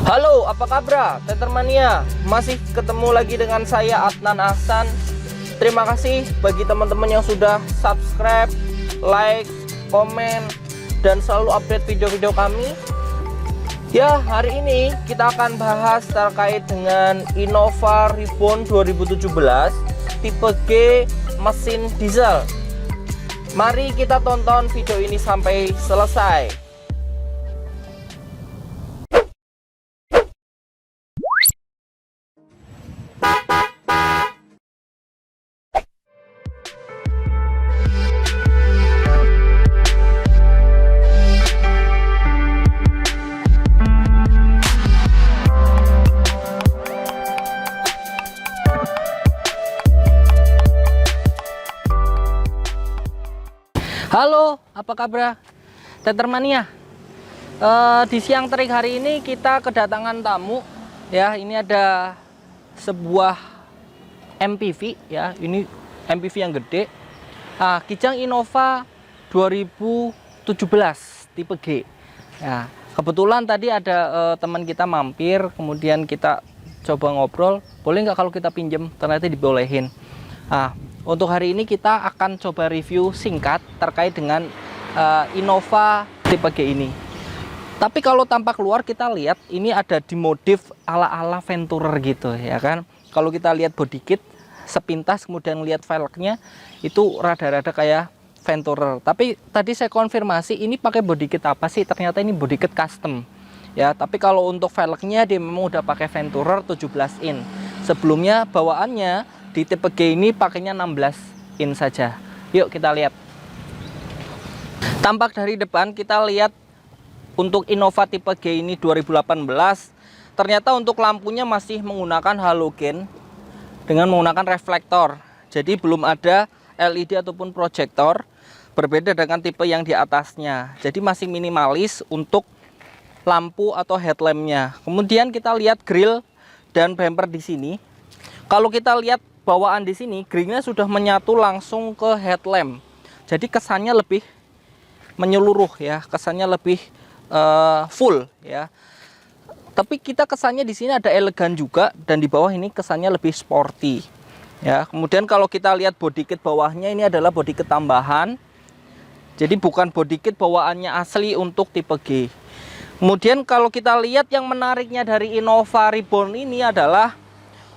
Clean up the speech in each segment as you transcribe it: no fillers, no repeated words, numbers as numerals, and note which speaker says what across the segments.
Speaker 1: Halo, apa kabar Tetermania? Masih ketemu lagi dengan saya Adnan Ahsan. Terima kasih bagi teman-teman yang sudah subscribe, like, komen, dan selalu update video-video kami. Ya, hari ini kita akan bahas terkait dengan Innova Reborn 2017 tipe G mesin diesel. Mari kita tonton video ini sampai selesai. Halo, apa kabar Tetermania? Di siang terik hari ini kita kedatangan tamu. Ya, ini ada sebuah MPV ya. Ini MPV yang gede. Kijang Innova 2017 tipe G. Ya, kebetulan tadi ada teman kita mampir, kemudian kita coba ngobrol. Boleh nggak kalau kita pinjem? Ternyata dibolehin. Untuk hari ini kita akan coba review singkat terkait dengan Innova tipe G ini. Tapi kalau tampak luar kita lihat ini ada dimodif ala-ala Venturer gitu ya kan. Kalau kita lihat body kit sepintas kemudian lihat velgnya itu rada-rada kayak Venturer. Tapi tadi saya konfirmasi ini pakai body kit apa sih? Ternyata ini body kit custom. Ya, tapi kalau untuk velgnya dia memang udah pakai Venturer 17 in. Sebelumnya bawaannya di tipe G ini pakainya 16 in saja. Yuk kita lihat. Tampak dari depan kita lihat untuk Innova tipe G ini 2018. Ternyata untuk lampunya masih menggunakan halogen dengan menggunakan reflektor. Jadi belum ada LED ataupun proyektor. Berbeda dengan tipe yang di atasnya. Jadi masih minimalis untuk lampu atau headlampnya. Kemudian kita lihat grill dan bumper di sini. Kalau kita lihat bawaan di sini, grillnya sudah menyatu langsung ke headlamp. Jadi kesannya lebih menyeluruh ya, kesannya lebih full ya. Tapi kita kesannya di sini ada elegan juga dan di bawah ini kesannya lebih sporty. Ya, kemudian kalau kita lihat body kit bawahnya ini adalah body kit tambahan. Jadi bukan body kit bawaannya asli untuk tipe G. Kemudian kalau kita lihat yang menariknya dari Innova Reborn ini adalah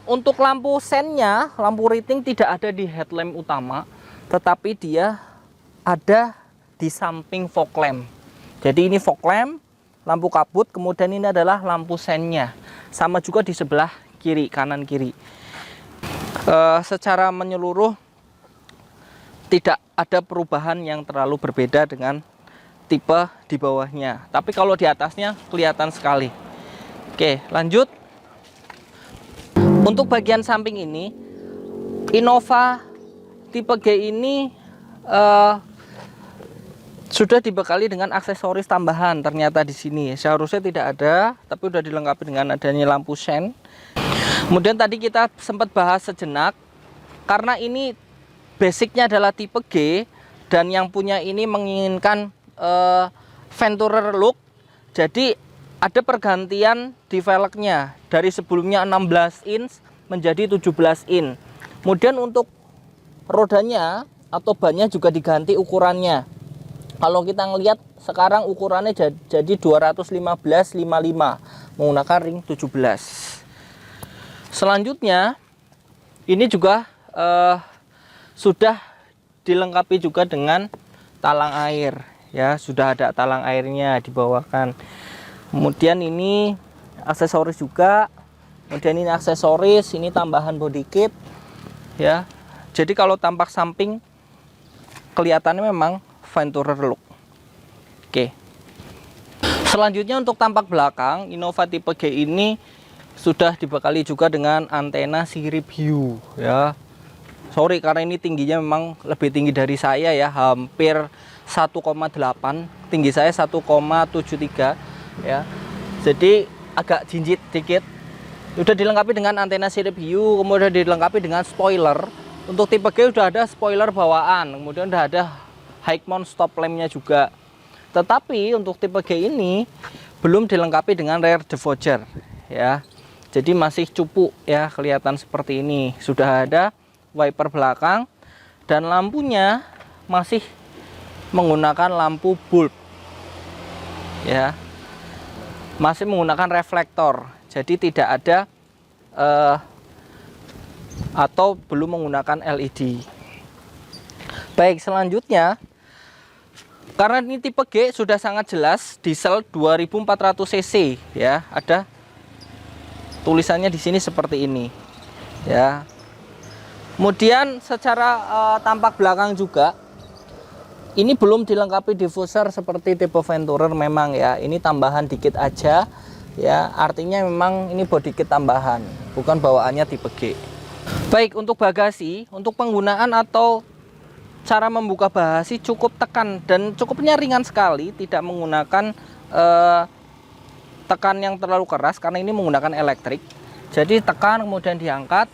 Speaker 1: untuk lampu sennya, lampu riting tidak ada di headlamp utama, tetapi dia ada di samping fog lamp. Jadi ini fog lamp, lampu kabut, kemudian ini adalah lampu sennya. Sama juga di sebelah kiri, kanan kiri. Secara menyeluruh tidak ada perubahan yang terlalu berbeda dengan tipe di bawahnya. Tapi kalau di atasnya kelihatan sekali. Oke, lanjut. Untuk bagian samping ini, Innova tipe G ini sudah dibekali dengan aksesoris tambahan. Ternyata di sini seharusnya tidak ada, tapi sudah dilengkapi dengan adanya lampu sen. Kemudian tadi kita sempat bahas sejenak, karena ini basicnya adalah tipe G dan yang punya ini menginginkan Venturer look, jadi ada pergantian di velgnya dari sebelumnya 16 inch menjadi 17 in. Kemudian untuk rodanya atau bannya juga diganti ukurannya. Kalau kita ngelihat sekarang ukurannya jadi 215/55 menggunakan ring 17. Selanjutnya ini juga sudah dilengkapi juga dengan talang air ya, sudah ada talang airnya dibawakan. Kemudian ini aksesoris juga. Kemudian ini aksesoris, ini tambahan body kit ya. Jadi kalau tampak samping kelihatannya memang Venturer look. Oke. Selanjutnya untuk tampak belakang, Innova tipe G ini sudah dibekali juga dengan antena sirip hiu ya. Sorry karena ini tingginya memang lebih tinggi dari saya ya, hampir 1,8. Tinggi saya 1,73 ya. Jadi agak jinjit dikit. Sudah dilengkapi dengan antena sirip hiu, kemudian dilengkapi dengan spoiler. Untuk tipe G sudah ada spoiler bawaan, kemudian sudah ada high mount stop lampnya juga. Tetapi untuk tipe G ini belum dilengkapi dengan rear defogger ya. Jadi masih cupu ya, kelihatan seperti ini. Sudah ada wiper belakang dan lampunya masih menggunakan lampu bulb ya. Masih menggunakan reflektor. Jadi tidak ada atau belum menggunakan LED. Baik, selanjutnya karena ini tipe G sudah sangat jelas diesel 2400 cc ya, ada tulisannya di sini seperti ini ya. Kemudian secara tampak belakang juga ini belum dilengkapi diffuser seperti tipe Venturer memang ya. Ini tambahan dikit aja ya, artinya memang ini body kit tambahan, bukan bawaannya tipe G. Baik, untuk bagasi, untuk penggunaan atau cara membuka bagasi cukup tekan dan cukupnya ringan sekali, tidak menggunakan tekan yang terlalu keras karena ini menggunakan elektrik. Jadi tekan kemudian diangkat.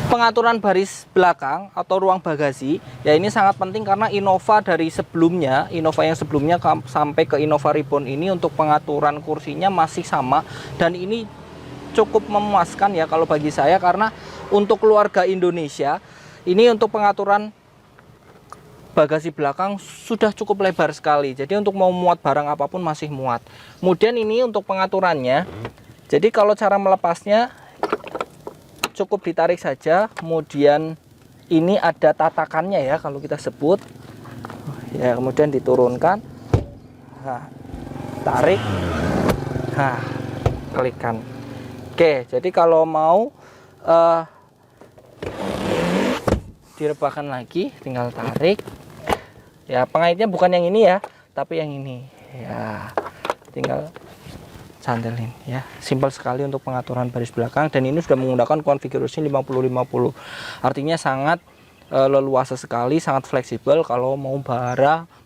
Speaker 1: Pengaturan baris belakang atau ruang bagasi ya, ini sangat penting karena Innova dari sebelumnya, Innova yang sebelumnya sampai ke Innova Reborn ini untuk pengaturan kursinya masih sama, dan ini cukup memuaskan ya kalau bagi saya, karena untuk keluarga Indonesia ini untuk pengaturan bagasi belakang sudah cukup lebar sekali. Jadi untuk mau muat barang apapun masih muat. Kemudian ini untuk pengaturannya. Jadi kalau cara melepasnya cukup ditarik saja. Kemudian ini ada tatakannya ya kalau kita sebut. Ya, kemudian diturunkan. Nah, tarik. Nah, klikkan. Oke, jadi kalau mau direbahkan lagi, tinggal tarik. Ya, pengaitnya bukan yang ini ya, tapi yang ini. Ya, tinggal santelin ya. Simpel sekali untuk pengaturan baris belakang, dan ini sudah menggunakan konfigurasi 50-50. Artinya sangat leluasa sekali, sangat fleksibel kalau mau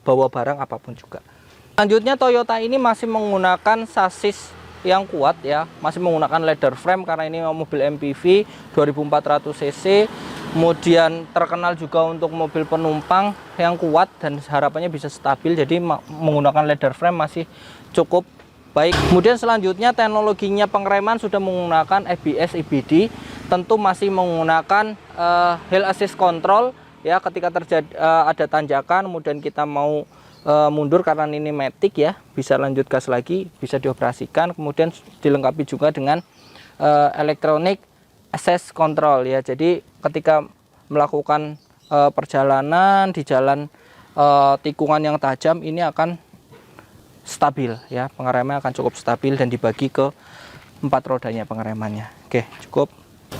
Speaker 1: bawa barang apapun juga. Selanjutnya Toyota ini masih menggunakan sasis yang kuat ya, masih menggunakan leather frame karena ini mobil MPV 2400 cc. Kemudian terkenal juga untuk mobil penumpang yang kuat dan harapannya bisa stabil, jadi menggunakan leather frame masih cukup baik. Kemudian selanjutnya teknologinya pengereman sudah menggunakan ABS EBD, tentu masih menggunakan hill assist control ya, ketika terjadi ada tanjakan kemudian kita mau mundur karena ini matic ya, bisa lanjut gas lagi, bisa dioperasikan. Kemudian dilengkapi juga dengan electronic access control ya, jadi ketika melakukan perjalanan di jalan tikungan yang tajam ini akan stabil ya, pengeremannya akan cukup stabil dan dibagi ke 4 rodanya pengeremannya. Oke, cukup.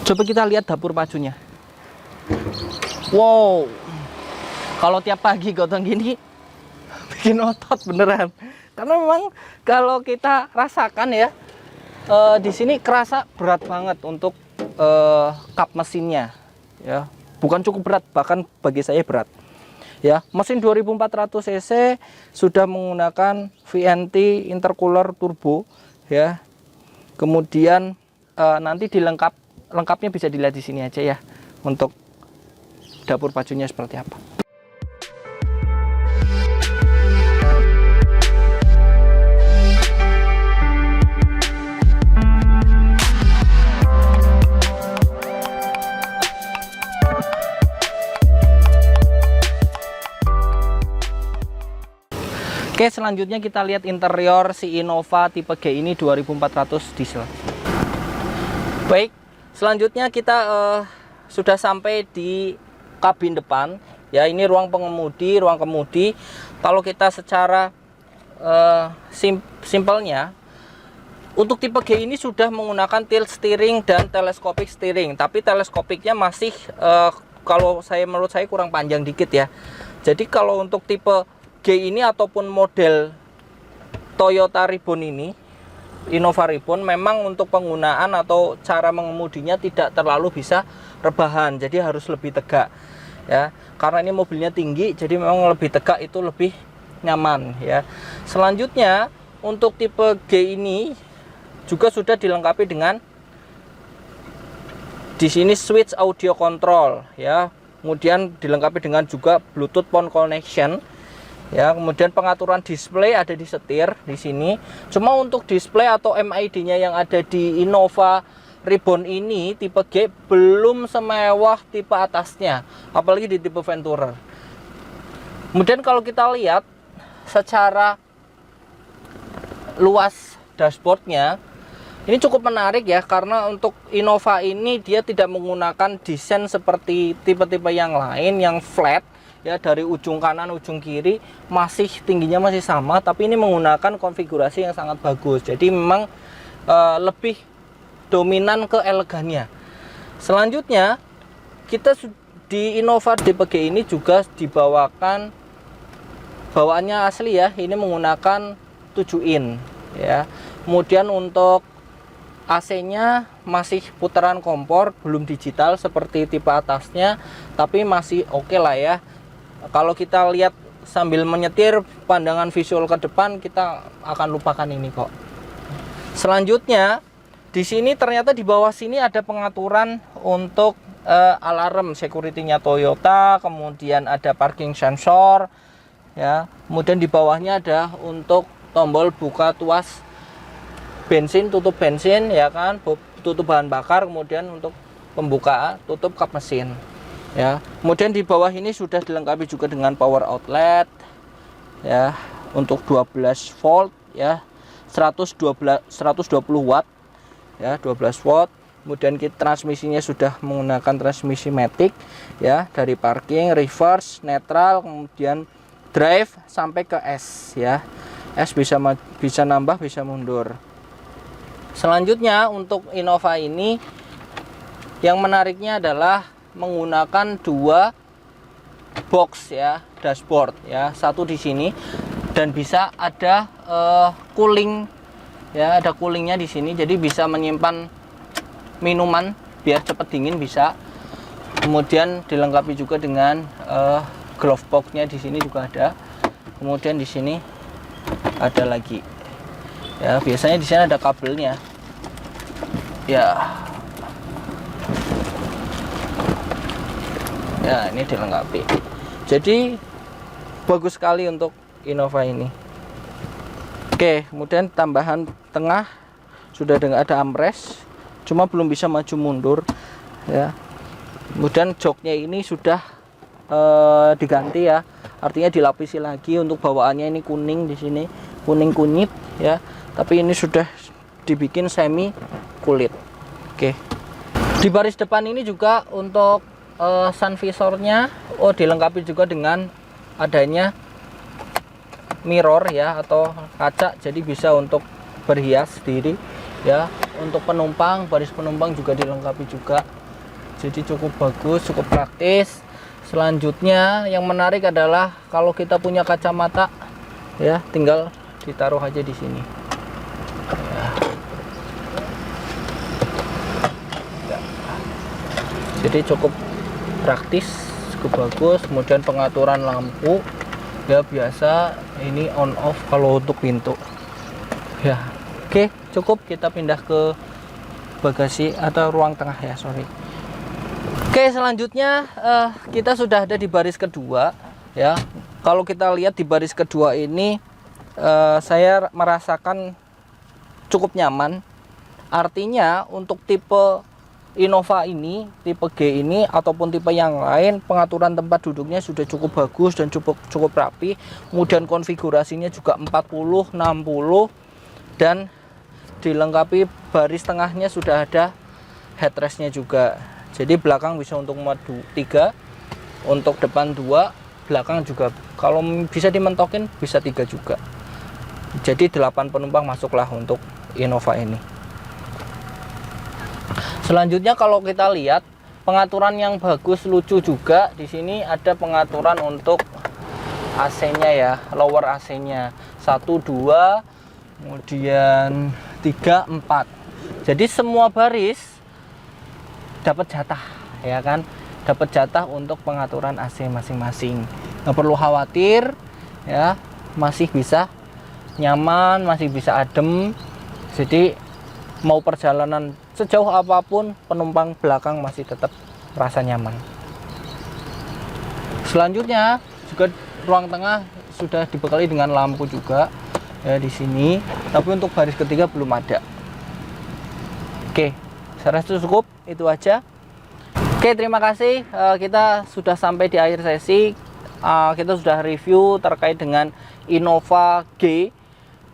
Speaker 1: Coba kita lihat dapur pacunya. Wow, kalau tiap pagi gotong gini bikin otot beneran, karena memang kalau kita rasakan ya, di sini kerasa berat banget untuk kap mesinnya ya, bukan cukup berat, bahkan bagi saya berat ya. Mesin 2400 cc sudah menggunakan VNT intercooler turbo ya. Kemudian nanti lengkapnya bisa dilihat di sini aja ya, untuk dapur pacunya seperti apa. Oke, selanjutnya kita lihat interior si Innova tipe G ini 2400 diesel. Baik, selanjutnya kita sudah sampai di kabin depan ya. Ini ruang pengemudi, ruang kemudi. Kalau kita secara simpelnya, untuk tipe G ini sudah menggunakan tilt steering dan telescopic steering, tapi teleskopiknya masih menurut saya kurang panjang dikit ya. Jadi kalau untuk tipe G ini ataupun model Toyota Reborn ini, Innova Reborn, memang untuk penggunaan atau cara mengemudinya tidak terlalu bisa rebahan, jadi harus lebih tegak ya, karena ini mobilnya tinggi, jadi memang lebih tegak itu lebih nyaman ya. Selanjutnya untuk tipe G ini juga sudah dilengkapi dengan di sini switch audio control ya, kemudian dilengkapi dengan juga Bluetooth phone connection Ya, kemudian pengaturan display ada di setir di sini. Cuma untuk display atau MID-nya yang ada di Innova Reborn ini tipe G belum semewah tipe atasnya, apalagi di tipe Venturer. Kemudian kalau kita lihat secara luas dashboardnya, ini cukup menarik ya, karena untuk Innova ini dia tidak menggunakan desain seperti tipe-tipe yang lain yang flat ya, dari ujung kanan ujung kiri masih tingginya masih sama, tapi ini menggunakan konfigurasi yang sangat bagus. Jadi memang lebih dominan ke elegannya. Selanjutnya kita di Innova tipe G ini juga dibawakan bawaannya asli ya, ini menggunakan 7 in ya. Kemudian untuk AC-nya masih putaran kompor, belum digital seperti tipe atasnya, tapi masih oke lah ya. Kalau kita lihat sambil menyetir, pandangan visual ke depan kita akan lupakan ini kok. Selanjutnya di sini ternyata di bawah sini ada pengaturan untuk alarm security-nya Toyota, kemudian ada parking sensor ya. Kemudian di bawahnya ada untuk tombol buka tuas bensin, tutup bensin ya kan, tutup bahan bakar, kemudian untuk pembuka tutup kap mesin ya. Kemudian di bawah ini sudah dilengkapi juga dengan power outlet ya, untuk 12 volt ya, 120 watt ya, 12 watt. Kemudian transmisinya sudah menggunakan transmisi matic ya, dari parking, reverse, netral, kemudian drive sampai ke S ya. S bisa nambah, bisa mundur. Selanjutnya untuk Innova ini yang menariknya adalah menggunakan 2 box ya, dashboard ya, satu di sini dan bisa ada cooling ya, ada coolingnya di sini, jadi bisa menyimpan minuman biar cepat dingin bisa. Kemudian dilengkapi juga dengan glove boxnya di sini juga ada. Kemudian di sini ada lagi ya, biasanya di sini ada kabelnya ya. Ya, ini dilengkapi. Jadi bagus sekali untuk Innova ini. Oke, kemudian tambahan tengah sudah ada armrest, cuma belum bisa maju mundur ya. Kemudian joknya ini sudah diganti ya, artinya dilapisi lagi. Untuk bawaannya ini kuning, di sini kuning kunyit ya, tapi ini sudah dibikin semi kulit. Oke, di baris depan ini juga untuk sun visornya dilengkapi juga dengan adanya mirror ya, atau kaca, jadi bisa untuk berhias diri ya. Untuk penumpang, baris penumpang juga dilengkapi juga, jadi cukup bagus, cukup praktis. Selanjutnya yang menarik adalah kalau kita punya kacamata ya, tinggal ditaruh aja di sini ya. Jadi cukup praktis, cukup bagus. Kemudian pengaturan lampu ya, biasa ini on off kalau untuk pintu ya. Oke, cukup. Kita pindah ke bagasi atau ruang tengah ya, sorry. Oke, selanjutnya kita sudah ada di baris kedua ya. Kalau kita lihat di baris kedua ini saya merasakan cukup nyaman. Artinya untuk tipe Innova ini, tipe G ini ataupun tipe yang lain, pengaturan tempat duduknya sudah cukup bagus dan cukup rapi. Kemudian konfigurasinya juga 40, 60 dan dilengkapi baris tengahnya sudah ada headrestnya juga. Jadi belakang bisa untuk muat 3, untuk depan 2, belakang juga kalau bisa dimentokin bisa 3 juga. Jadi 8 penumpang masuklah untuk Innova ini. Selanjutnya kalau kita lihat pengaturan yang bagus, lucu juga, di sini ada pengaturan untuk AC-nya ya, lower AC-nya 1, 2, kemudian 3, 4. Jadi semua baris dapat jatah ya kan, dapat jatah untuk pengaturan AC masing-masing. Nggak perlu khawatir ya, masih bisa nyaman, masih bisa adem. Jadi mau perjalanan sejauh apapun, penumpang belakang masih tetap merasa nyaman. Selanjutnya juga ruang tengah sudah dibekali dengan lampu juga ya di sini, tapi untuk baris ketiga belum ada. Oke, saya rasa cukup itu aja. Oke, terima kasih. Kita sudah sampai di akhir sesi. Kita sudah review terkait dengan Innova G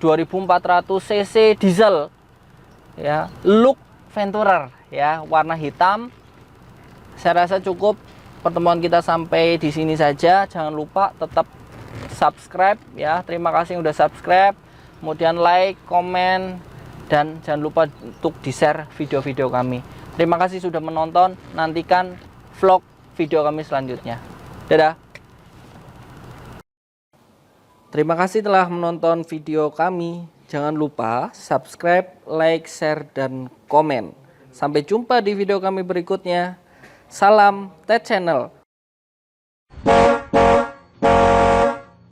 Speaker 1: 2400 cc diesel ya, look Venturer ya, warna hitam. Saya rasa cukup pertemuan kita sampai di sini saja. Jangan lupa tetap subscribe ya. Terima kasih yang udah subscribe. Kemudian like, komen, dan jangan lupa untuk di-share video-video kami. Terima kasih sudah menonton. Nantikan vlog video kami selanjutnya. Dadah. Terima kasih telah menonton video kami. Jangan lupa subscribe, like, share, dan komen. Sampai jumpa di video kami berikutnya. Salam Tech Channel.